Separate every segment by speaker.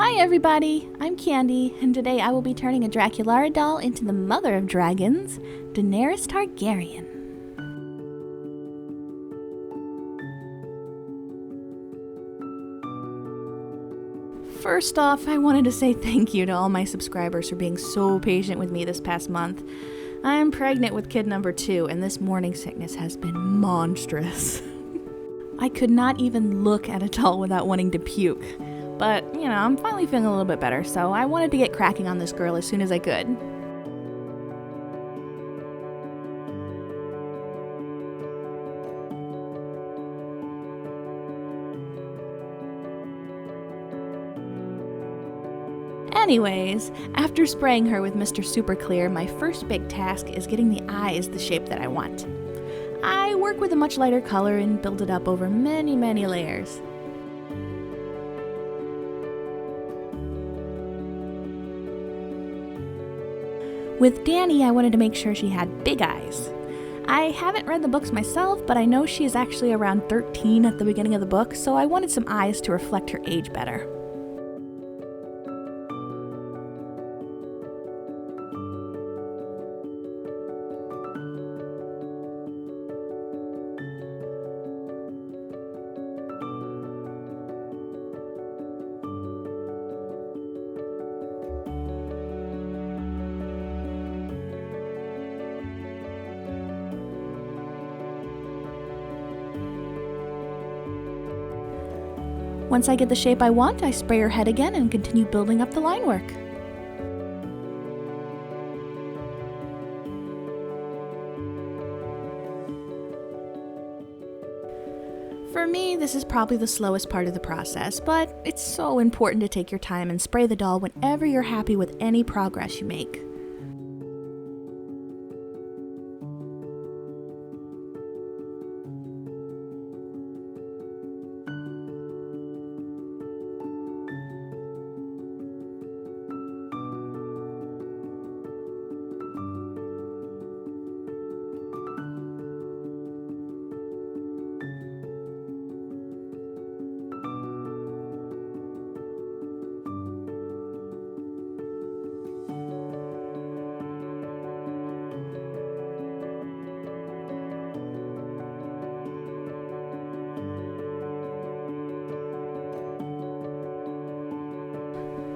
Speaker 1: Hi everybody, I'm Candy, and today I will be turning a Draculaura doll into the mother of dragons, Daenerys Targaryen. First off, I wanted to say thank you to all my subscribers for being so patient with me this past month. I'm pregnant with kid number 2, and this morning sickness has been monstrous. I could not even look at a doll without wanting to puke. But, I'm finally feeling a little bit better, so I wanted to get cracking on this girl as soon as I could. Anyways, after spraying her with Mr. Super Clear, my first big task is getting the eyes the shape that I want. I work with a much lighter color and build it up over many, many layers. With Dani, I wanted to make sure she had big eyes. I haven't read the books myself, but I know she is actually around 13 at the beginning of the book, so I wanted some eyes to reflect her age better. Once I get the shape I want, I spray her head again and continue building up the line work. For me, this is probably the slowest part of the process, but it's so important to take your time and spray the doll whenever you're happy with any progress you make.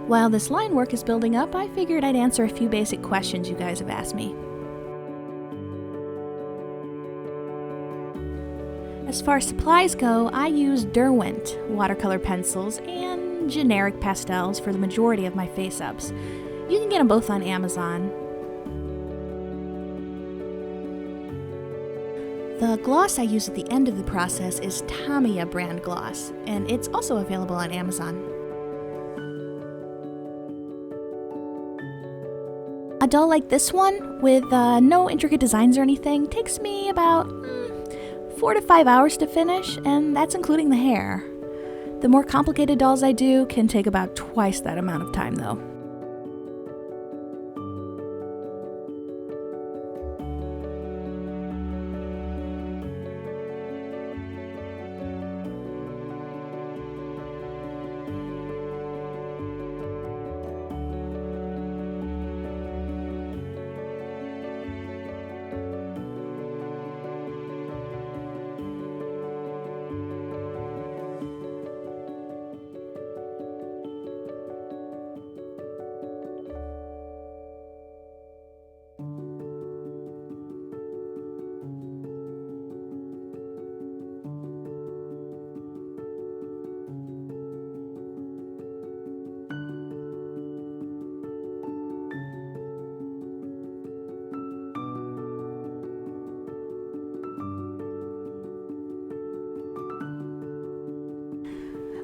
Speaker 1: While this line work is building up, I figured I'd answer a few basic questions you guys have asked me. As far as supplies go, I use Derwent watercolor pencils and generic pastels for the majority of my face-ups. You can get them both on Amazon. The gloss I use at the end of the process is Tamiya brand gloss, and it's also available on Amazon. A doll like this one, with no intricate designs or anything, takes me about 4 to 5 hours to finish, and that's including the hair. The more complicated dolls I do can take about twice that amount of time though.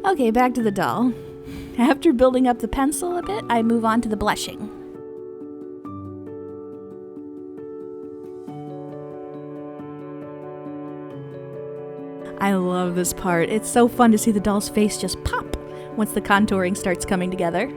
Speaker 1: Okay, back to the doll. After building up the pencil a bit, I move on to the blushing. I love this part. It's so fun to see the doll's face just pop once the contouring starts coming together.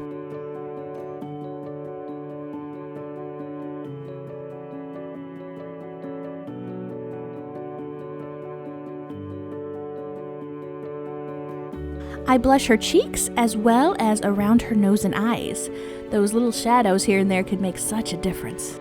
Speaker 1: I blush her cheeks as well as around her nose and eyes. Those little shadows here and there could make such a difference.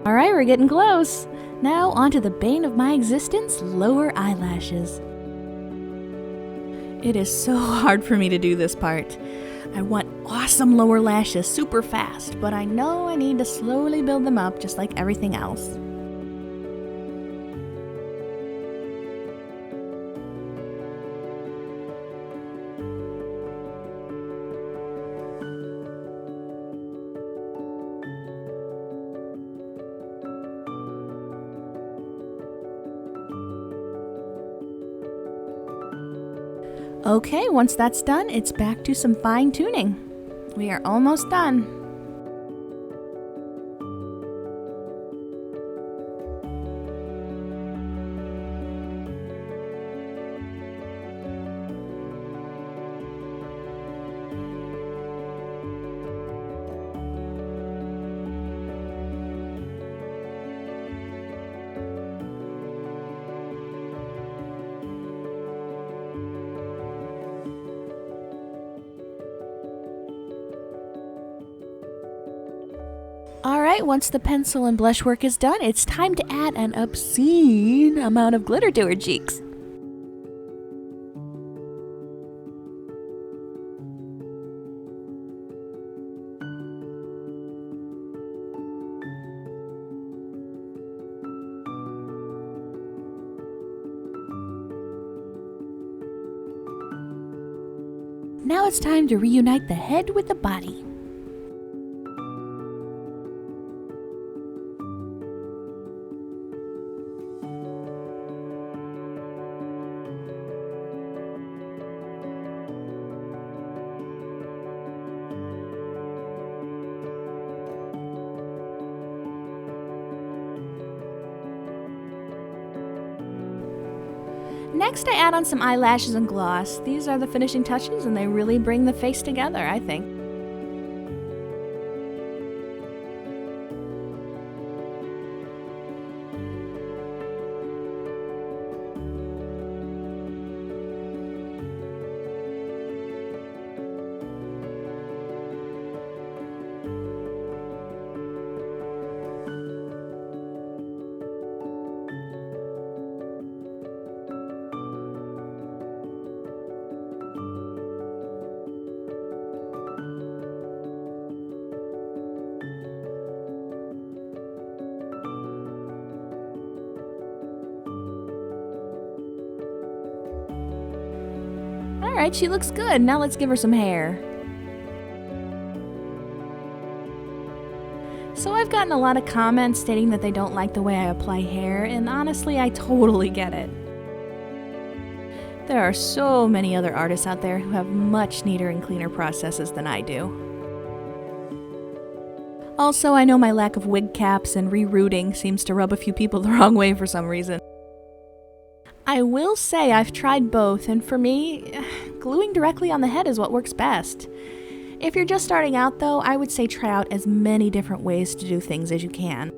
Speaker 1: Alright, we're getting close. Now onto the bane of my existence, lower eyelashes. It is so hard for me to do this part. I want awesome lower lashes super fast, but I know I need to slowly build them up just like everything else. Okay, once that's done, it's back to some fine tuning. We are almost done. Alright, once the pencil and blush work is done, it's time to add an obscene amount of glitter to her cheeks. Now it's time to reunite the head with the body. Next, I add on some eyelashes and gloss. These are the finishing touches and they really bring the face together, I think. Alright, she looks good. Now let's give her some hair. So I've got gotten a lot of comments stating that they don't like the way I apply hair, and honestly, I totally get it. There are so many other artists out there who have much neater and cleaner processes than I do. Also, I know my lack of wig caps and rerouting seems to rub a few people the wrong way for some reason. I will say I've tried both, and for me, gluing directly on the head is what works best. If you're just starting out though, I would say try out as many different ways to do things as you can.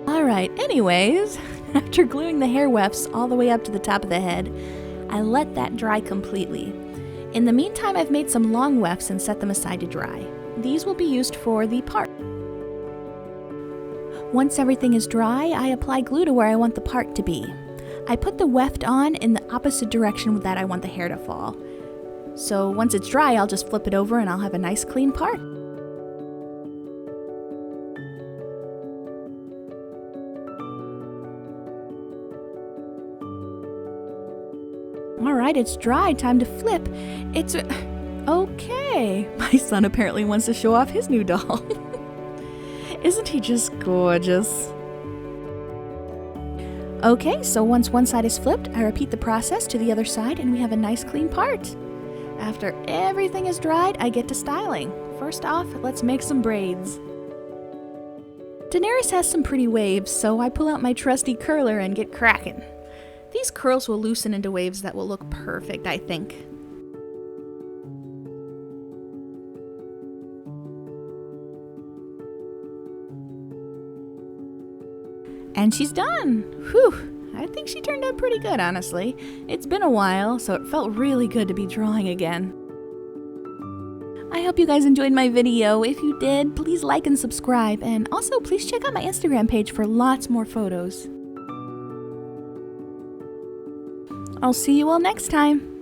Speaker 1: Alright, anyways, after gluing the hair wefts all the way up to the top of the head, I let that dry completely. In the meantime, I've made some long wefts and set them aside to dry. These will be used for the part. Once everything is dry, I apply glue to where I want the part to be. I put the weft on in the opposite direction that I want the hair to fall. So once it's dry, I'll just flip it over and I'll have a nice clean part. Alright, it's dry, time to flip. It's okay. My son apparently wants to show off his new doll. Isn't he just gorgeous? Okay, so once one side is flipped, I repeat the process to the other side and we have a nice clean part. After everything is dried, I get to styling. First off, let's make some braids. Daenerys has some pretty waves, so I pull out my trusty curler and get cracking. These curls will loosen into waves that will look perfect, I think. And she's done! Whew! I think she turned out pretty good, honestly. It's been a while, so it felt really good to be drawing again. I hope you guys enjoyed my video. If you did, please like and subscribe, and also please check out my Instagram page for lots more photos. I'll see you all next time.